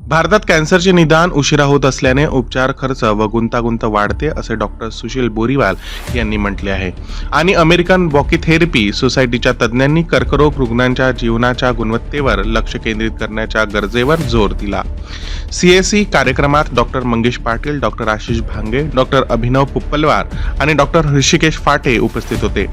भारतात कॅन्सरचे निदान उशिरा होत असल्याने उपचार खर्च व गुंतागुंत वाढते असे डॉक्टर सुशील बोरीवाल यांनी म्हटले आहे. आणि अमेरिकन बॉकीथेरपी सोसायटीच्या तज्ज्ञांनी कर्करोग रुग्णांच्या जीवनाच्या गुणवत्तेवर लक्ष केंद्रित करण्याच्या गरजेवर जोर दिला. सीएसी कार्यक्रमात doctor Mangesh Patil, doctor Ashish भांगे, doctor अभिनव पुप्पलवार आणि डॉक्टर ऋषिकेश फाटे उपस्थित होते.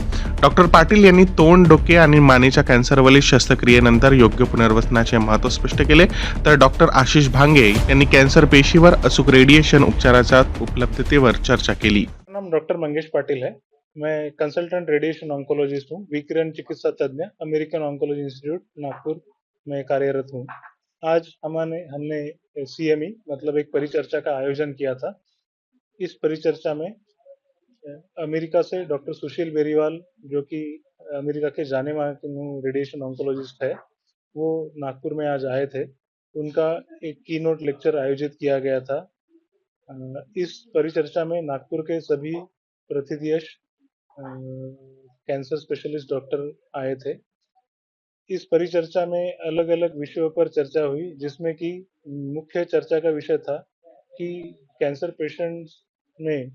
डॉक्टर पाटील यांनी तोंड, डोके आणि मानेच्या कॅन्सरवरील शस्त्रक्रियेनंतर योग्य पुनर्वसनाचे महत्त्व स्पष्ट केले, तर डॉक्टर आशिष भांगे यांनी कॅन्सर पेशीवर अचूक रेडिएशन उपचाराच्या उपलब्धतेवर चर्चा केली. मेरा नाम डॉक्टर मंगेश पाटिल है। मैं कंसल्टेंट रेडिएशन ऑन्कोलॉजिस्ट हूँ। विकिरण चिकित्सा तज्ञ, अमेरिकन ऑन्कोलॉजी इंस्टीट्यूट नागपुर में कार्यरत हूँ। आज हमने सीएमई मतलब एक परिचर्चा का आयोजन किया था। इस परिचर्चा में अमेरिका से डॉक्टर सुशील बेरीवाल, जो कि अमेरिका के जाने माने रेडिएशन ऑन्कोलॉजिस्ट है, वो नागपुर में आज आए थे। उनका एक कीनोट लेक्चर आयोजित किया गया था। इस परिचर्चा में नागपुर के सभी प्रथितयश कैंसर स्पेशलिस्ट डॉक्टर आए थे। इस परिचर्चा में अलग-अलग विषयों पर चर्चा हुई, जिसमें कि मुख्य चर्चा का विषय था कि कैंसर पेशेंट्स में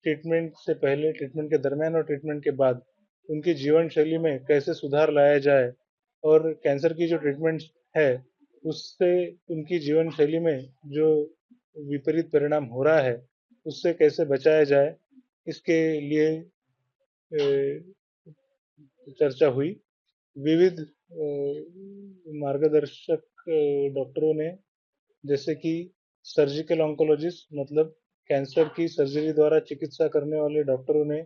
ट्रीटमेंट से पहले, ट्रीटमेंट के दरमियान और ट्रीटमेंट के बाद उनकी जीवन शैली में कैसे सुधार लाया जाए और कैंसर की जो ट्रीटमेंट है, उससे उनकी जीवन शैली में जो विपरीत परिणाम हो रहा है, उससे कैसे बचाया जाए, इसके लिए चर्चा हुई। विविध मार्गदर्शक डॉक्टरों ने, जैसे कि सर्जिकल ऑन्कोलॉजिस्ट मतलब कैंसर की सर्जरी द्वारा चिकित्सा करने वाले डॉक्टरों ने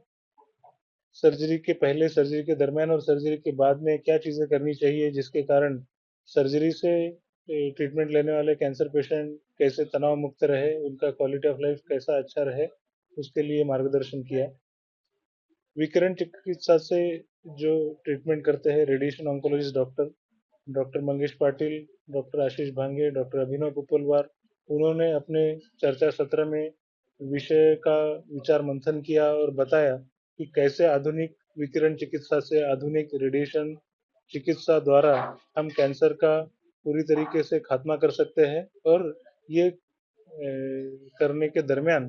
सर्जरी के पहले, सर्जरी के दरमियान और सर्जरी के बाद में क्या चीज़ें करनी चाहिए, जिसके कारण सर्जरी से ट्रीटमेंट लेने वाले कैंसर पेशेंट कैसे तनाव मुक्त रहे, उनका क्वालिटी ऑफ लाइफ कैसा अच्छा रहे, उसके लिए मार्गदर्शन किया। विकिरण चिकित्सा से जो ट्रीटमेंट करते हैं radiation oncologist doctor, doctor Mangesh Patil, doctor Ashish Bhange, doctor Abhinav Puplawar, उन्होंने अपने चर्चा सत्र में विषय का विचार मंथन किया और बताया कि कैसे आधुनिक विकिरण चिकित्सा से, आधुनिक रेडिएशन चिकित्सा द्वारा हम कैंसर का पूरी तरीके से खात्मा कर सकते हैं और ये करने के दरमियान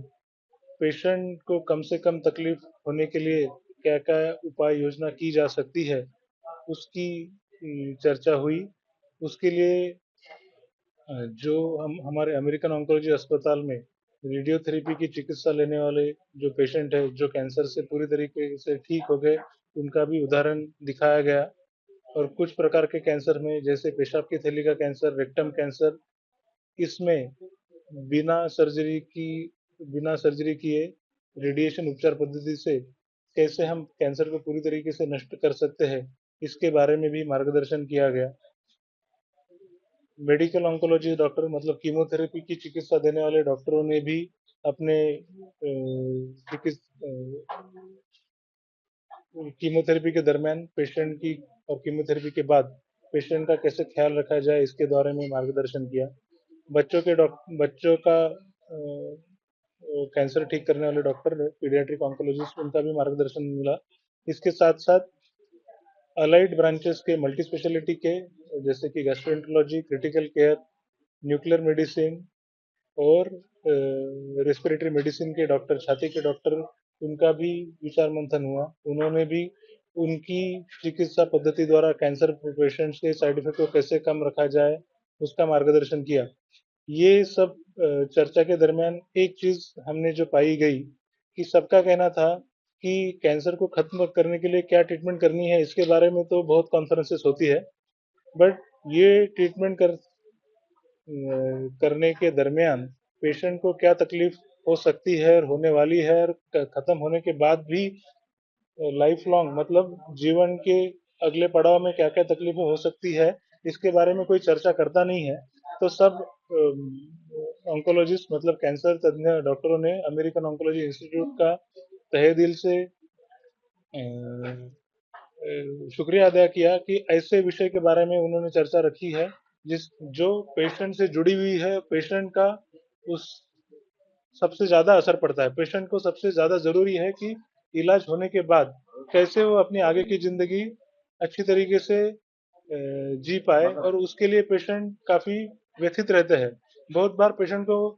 पेशेंट को कम से कम तकलीफ होने के लिए क्या-क्या उपाय योजना की जा सकती है, उसकी चर्चा हुई। उसके लिए जो हम हमारे अमेरिकन ऑन्कोलॉजी अस्पताल में रेडियोथेरेपी की चिकित्सा लेने वाले जो पेशेंट है, जो कैंसर से पूरी तरीके से ठीक हो गए, उनका भी उदाहरण दिखाया गया। और कुछ प्रकार के कैंसर में, जैसे पेशाब की थैली का कैंसर, रेक्टम कैंसर, इसमें बिना सर्जरी की बिना सर्जरी किए रेडिएशन उपचार पद्धति से कैसे हम कैंसर को पूरी तरीके से नष्ट कर सकते हैं, इसके बारे में भी मार्गदर्शन किया गया। मेडिकल ऑन्कोलॉजी डॉक्टर मतलब कीमोथेरेपी की चिकित्सा देने वाले डॉक्टरों ने भी अपने कीमोथेरेपी के दरमियान पेशेंट की और कीमोथेरेपी के बाद पेशेंट का कैसे ख्याल रखा जाए, इसके बारे में मार्गदर्शन किया। बच्चों का कैंसर ठीक करने वाले डॉक्टर पीडियाट्रिक ऑन्कोलॉजिस्ट, उनका भी मार्गदर्शन मिला। इसके साथ-साथ अलाइड ब्रांचेस के मल्टी स्पेशलिटी के, जैसे कि gastroenterology, critical care, nuclear medicine और रेस्पिरेटरी मेडिसिन के डॉक्टर, छाती के डॉक्टर, उनका भी विचार मंथन हुआ। उन्होंने भी उनकी चिकित्सा पद्धति द्वारा कैंसर पेशेंट्स के साइड इफेक्ट को कैसे कम रखा जाए, उसका मार्गदर्शन किया। ये सब चर्चा के दरमियान एक चीज़ हमने जो पाई गई कि सबका कहना था कि कैंसर को खत्म करने के लिए क्या ट्रीटमेंट करनी है, इसके बारे में तो बहुत कॉन्फ्रेंसेस होती है, बट ये ट्रीटमेंट करने के दरमियान पेशेंट को क्या तकलीफ हो सकती है और होने वाली है, और खत्म होने के बाद भी लाइफ लॉन्ग मतलब जीवन के अगले पड़ाव में क्या-क्या तकलीफें हो सकती है, इसके बारे में कोई चर्चा करता नहीं है। तो सब ऑन्कोलॉजिस्ट मतलब कैंसर तज्ञ डॉक्टरों ने अमेरिकन ऑन्कोलॉजी इंस्टीट्यूट का तहे दिल से शुक्रिया अदा किया कि ऐसे विषय के बारे में उन्होंने चर्चा रखी है, जो पेशेंट से जुड़ी हुई है। पेशेंट का उस सबसे ज़्यादा असर पड़ता है। पेशेंट को सबसे ज़्यादा ज़रूरी है कि इलाज होने के बाद कैसे वो अपनी आगे की ज़िंदगी अच्छी तरीके से जी पाए, और उसके लिए पेशेंट काफ़ी व्यथित रहते हैं। बहुत बार पेशेंट को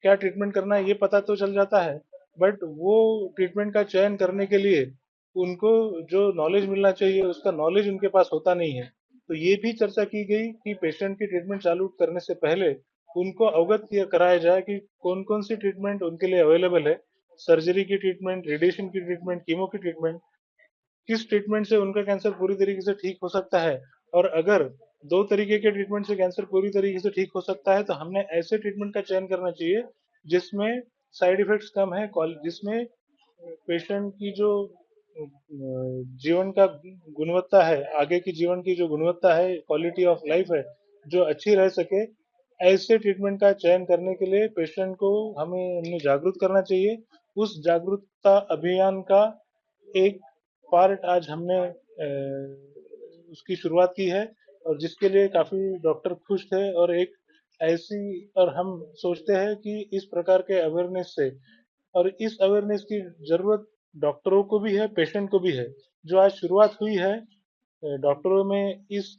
क्या ट्रीटमेंट करना है ये पता तो चल जाता है, बट वो ट्रीटमेंट का चयन करने के लिए उनको जो नॉलेज मिलना चाहिए उसका नॉलेज उनके पास होता नहीं है। तो ये भी चर्चा की गई कि पेशेंट की ट्रीटमेंट चालू करने से पहले उनको अवगत किया कराया जाए कि कौन कौन सी ट्रीटमेंट उनके लिए अवेलेबल है। सर्जरी की ट्रीटमेंट, रेडिएशन की ट्रीटमेंट, कीमो की ट्रीटमेंट, किस ट्रीटमेंट से उनका कैंसर पूरी तरीके से ठीक हो सकता है। और अगर दो तरीके के ट्रीटमेंट से कैंसर पूरी तरीके से ठीक हो सकता है तो हमने ऐसे ट्रीटमेंट का चयन करना चाहिए जिसमें साइड इफेक्ट्स कम है, जिसमें पेशेंट की जो जीवन का गुणवत्ता है, आगे की जीवन की जो गुणवत्ता है, क्वालिटी ऑफ लाइफ है, जो अच्छी रह सके। ऐसे ट्रीटमेंट का चयन करने के लिए पेशेंट को हमें जागरूक करना चाहिए। उस जागरूकता अभियान का एक पार्ट आज हमने उसकी शुरुआत की है और जिसके लिए काफी डॉक्टर खुश थे। और एक ऐसी और हम सोचते हैं कि इस प्रकार के अवेयरनेस से और इस अवेयरनेस की जरूरत डॉक्टरों को भी है, पेशेंट को भी है। जो आज शुरुआत हुई है डॉक्टरों में इस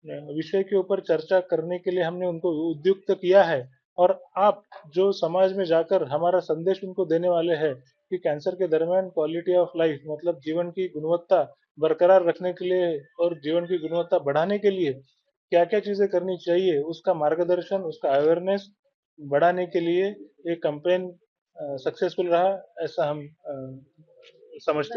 विषय के ऊपर चर्चा करने के लिए हमने उनको उद्युक्त किया है। और आप जो समाज में जाकर हमारा संदेश उनको देने वाले हैं कि कैंसर के दरमियान क्वालिटी ऑफ लाइफ मतलब जीवन की गुणवत्ता बरकरार रखने के लिए और जीवन की गुणवत्ता बढ़ाने के लिए क्या क्या चीजें करनी चाहिए, उसका मार्गदर्शन, उसका अवेयरनेस बढ़ाने के लिए ये कैंपेन सक्सेसफुल रहा, ऐसा हम समझते हैं।